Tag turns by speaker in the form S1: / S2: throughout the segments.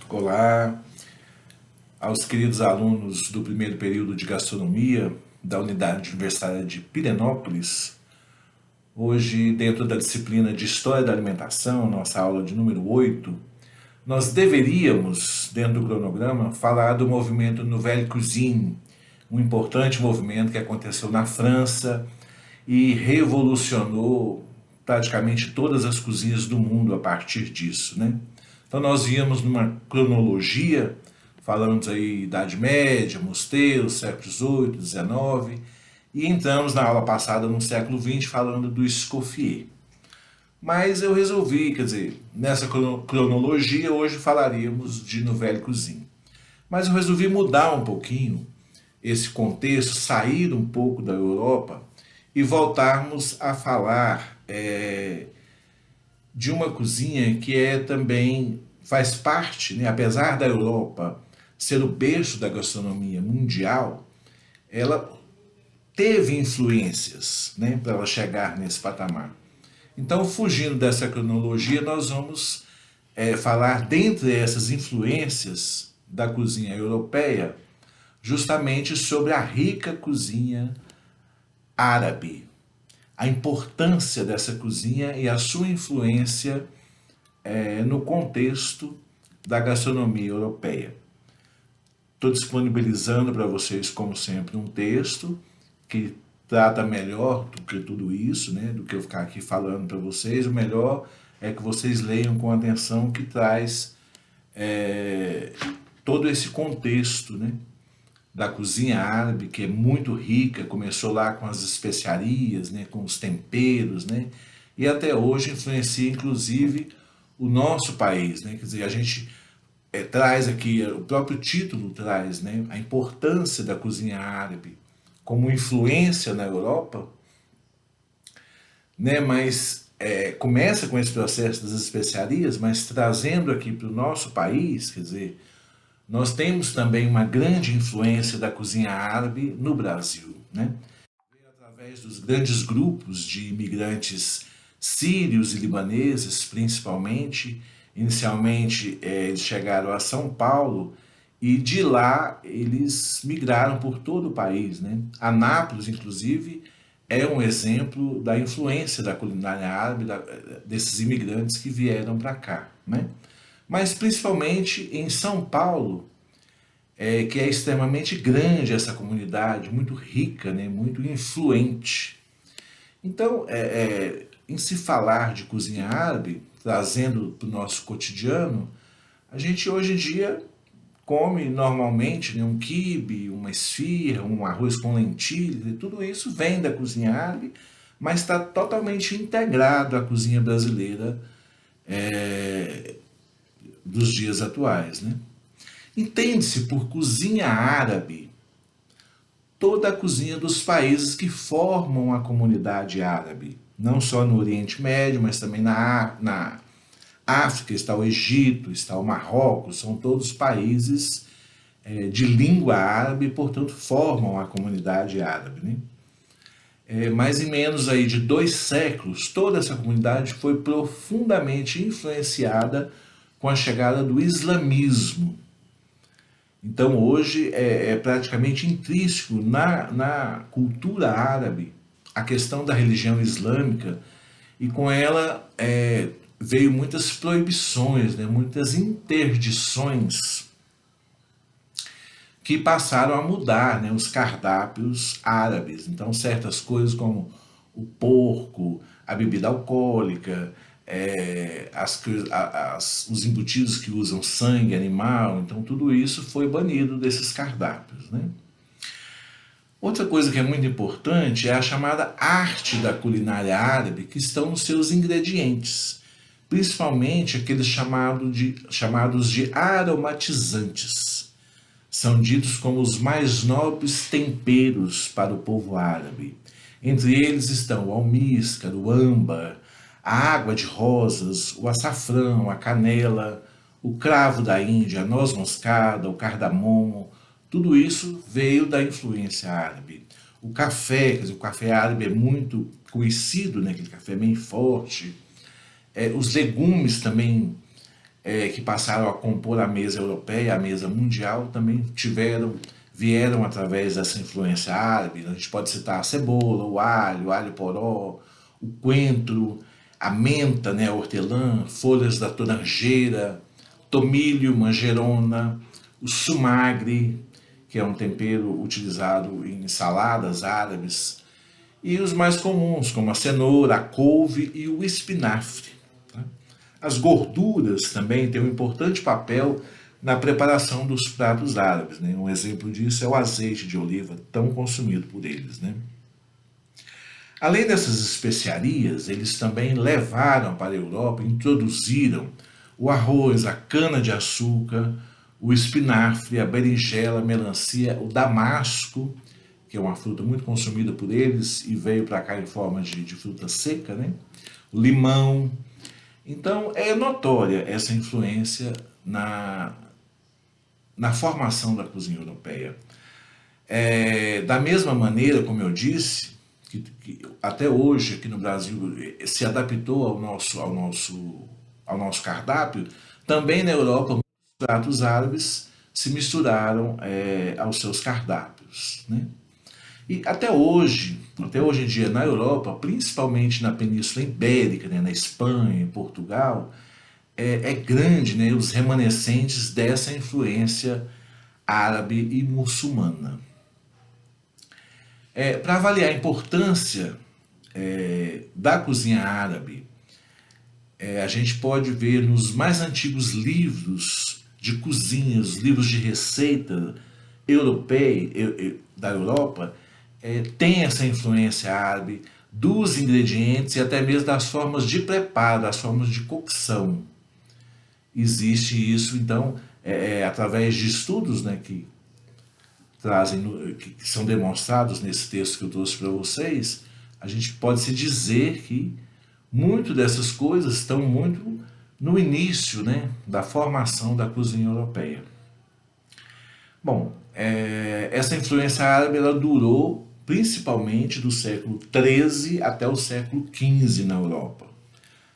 S1: Olá aos queridos alunos do primeiro período de gastronomia da Unidade Universitária de Pirenópolis. Hoje, dentro da disciplina de História da Alimentação, nossa aula de número 8, nós deveríamos, dentro do cronograma, falar do movimento Nouvelle Cuisine, um importante movimento que aconteceu na França e revolucionou praticamente todas as cozinhas do mundo a partir disso, né? Então nós íamos numa cronologia, falamos aí Idade Média, mosteiros, século XVIII, XIX, e entramos na aula passada no século XX falando do Escoffier. Mas eu resolvi, quer dizer, nessa cronologia hoje falaríamos de Nouvelle Cuisine. Mas eu resolvi mudar um pouquinho esse contexto, sair um pouco da Europa e voltarmos a falar de uma cozinha que também faz parte, né, apesar da Europa ser o berço da gastronomia mundial, ela teve influências, né, para ela chegar nesse patamar. Então, fugindo dessa cronologia, nós vamos falar, dentre essas influências da cozinha europeia, justamente sobre a rica cozinha árabe, a importância dessa cozinha e a sua influência no contexto da gastronomia europeia. Estou disponibilizando para vocês, como sempre, um texto que trata melhor do que tudo isso, né, do que eu ficar aqui falando para vocês. O melhor é que vocês leiam com atenção, que traz todo esse contexto, né, da cozinha árabe, que é muito rica, começou lá com as especiarias, né, com os temperos, né, e até hoje influencia inclusive o nosso país, né, quer dizer, a gente traz aqui, o próprio título traz, né, a importância da cozinha árabe como influência na Europa, né, mas começa com esse processo das especiarias, mas trazendo aqui para o nosso país, quer dizer, nós temos também uma grande influência da cozinha árabe no Brasil, né? Através dos grandes grupos de imigrantes sírios e libaneses, principalmente. Inicialmente, eles chegaram a São Paulo e de lá eles migraram por todo o país, né? Anápolis, inclusive, é um exemplo da influência da culinária árabe, desses imigrantes que vieram para cá, né? Mas principalmente em São Paulo, que é extremamente grande essa comunidade, muito rica, né, muito influente. Então, em se falar de cozinha árabe, trazendo para o nosso cotidiano, a gente hoje em dia come normalmente, né, um quibe, uma esfirra, um arroz com lentilhas, e tudo isso vem da cozinha árabe, mas está totalmente integrado à cozinha brasileira dos dias atuais, né? Entende-se por cozinha árabe toda a cozinha dos países que formam a comunidade árabe, não só no Oriente Médio, mas também na África está o Egito, está o Marrocos, são todos países de língua árabe, portanto formam a comunidade árabe, né? Mais em menos aí de 2 séculos, toda essa comunidade foi profundamente influenciada com a chegada do islamismo. Então hoje é praticamente intrínseco na cultura árabe a questão da religião islâmica, e com ela veio muitas proibições, né, muitas interdições que passaram a mudar, né, os cardápios árabes. Então certas coisas como o porco, a bebida alcoólica, os embutidos que usam sangue animal, então tudo isso foi banido desses cardápios, né? Outra coisa que é muito importante é a chamada arte da culinária árabe, que estão nos seus ingredientes, principalmente aqueles chamados de aromatizantes. São ditos como os mais nobres temperos para o povo árabe. Entre eles estão o almíscar, o âmbar, a água de rosas, o açafrão, a canela, o cravo da Índia, a noz moscada, o cardamomo. Tudo isso veio da influência árabe. O café, quer dizer, o café árabe é muito conhecido, né? Aquele café bem forte. Os legumes também que passaram a compor a mesa europeia, a mesa mundial, também vieram através dessa influência árabe. A gente pode citar a cebola, o alho poró, o coentro, a menta, né, a hortelã, folhas da torangeira, tomilho, manjerona, o sumagre, que é um tempero utilizado em saladas árabes, e os mais comuns, como a cenoura, a couve e o espinafre. Tá? As gorduras também têm um importante papel na preparação dos pratos árabes. Né? Um exemplo disso é o azeite de oliva, tão consumido por eles. Né? Além dessas especiarias, eles também levaram para a Europa, introduziram o arroz, a cana-de-açúcar, o espinafre, a berinjela, a melancia, o damasco, que é uma fruta muito consumida por eles e veio para cá em forma de fruta seca, né? O limão. Então, é notória essa influência na formação da cozinha europeia. Da mesma maneira, como eu disse, que até hoje aqui no Brasil se adaptou ao nosso cardápio, também na Europa muitos pratos árabes se misturaram aos seus cardápios. Né? E até hoje em dia na Europa, principalmente na Península Ibérica, né, na Espanha, em Portugal, é grande, né, os remanescentes dessa influência árabe e muçulmana. Para avaliar a importância da cozinha árabe, a gente pode ver nos mais antigos livros de cozinha, os livros de receita da Europa, tem essa influência árabe dos ingredientes e até mesmo das formas de preparo, das formas de cocção. Existe isso, então, através de estudos, né, que são demonstrados nesse texto que eu trouxe para vocês, a gente pode se dizer que muito dessas coisas estão muito no início, né, da formação da cozinha europeia. Bom, essa influência árabe ela durou principalmente do século XIII até o século XV na Europa.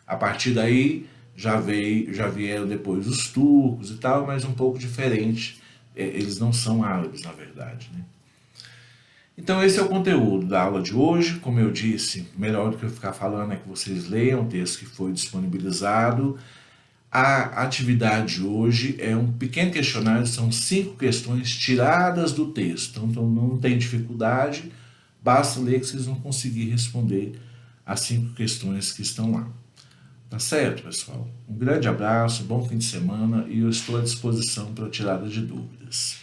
S1: A partir daí já vieram depois os turcos e tal, mas um pouco diferente. Eles não são árabes, na verdade. Né? Então esse é o conteúdo da aula de hoje. Como eu disse, melhor do que eu ficar falando é que vocês leiam o texto que foi disponibilizado. A atividade de hoje é um pequeno questionário, são 5 questões tiradas do texto, então não tem dificuldade, basta ler que vocês vão conseguir responder as 5 questões que estão lá. Tá certo, pessoal? Um grande abraço, bom fim de semana e eu estou à disposição para tirada de dúvidas.